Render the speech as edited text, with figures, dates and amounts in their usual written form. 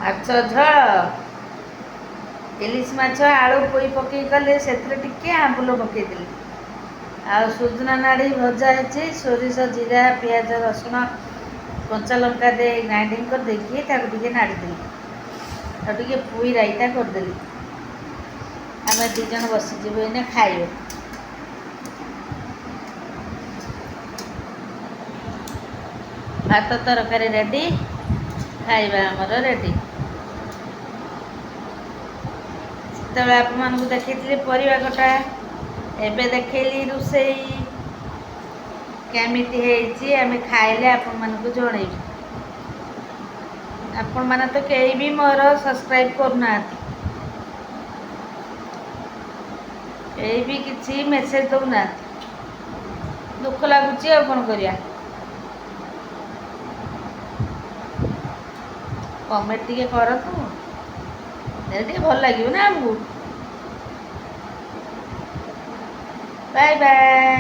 ମାଛ ଝୋଳ ଇଲିଶ ମାଛ ଆଳୁ ପୋଇ ପକେଇ କଲେ ସେଥିରେ ଟିକେ ଆମ୍ବୁଲ ପକେଇଦେଲି। ଆଉ ସୁଜନା ନାଡ଼ି ଭଜା ହେଇଛି, ସୋରିଷ ଜିରା ପିଆଜ ରସୁଣ କଞ୍ଚା ଲଙ୍କା ଦେଇ ଗ୍ରାଇଣ୍ଡିଙ୍ଗ କରିଦେଇକି ତାକୁ ଟିକେ ନାଡ଼ିଦେଲି। ଆଉ ଟିକେ ପୁଇ ରାଇତା କରିଦେଲି। ଆମେ 2 ଜଣ ବସିଯିବୁ ଏଇନେ ଖାଇବେ। ଭାତ ତରକାରୀ ରେଡ଼ି, ଖାଇବା ଆମର ରେଡ଼ି। ସେତେବେଳେ ଆପଣମାନଙ୍କୁ ଦେଖେଇଥିଲି ପରିବା କଟା, ଏବେ ଦେଖେଇଲି ରୋଷେଇ କେମିତି ହେଇଛି। ଆମେ ଖାଇଲେ ଆପଣମାନଙ୍କୁ ଜଣେଇବୁ। ଆପଣମାନେ ତ କେହି ବି ମୋର ସବସ୍କ୍ରାଇବ୍ କରୁନାହାନ୍ତି, କେହି ବି କିଛି ମେସେଜ ଦେଉନାହାନ୍ତି। ଦୁଃଖ ଲାଗୁଛି ଆଉ କ'ଣ କରିବା। କମେଣ୍ଟ ଟିକେ କରନ୍ତୁ, ହେଲେ ଟିକେ ଭଲ ଲାଗିବ ନା ଆମକୁ। Bye bye.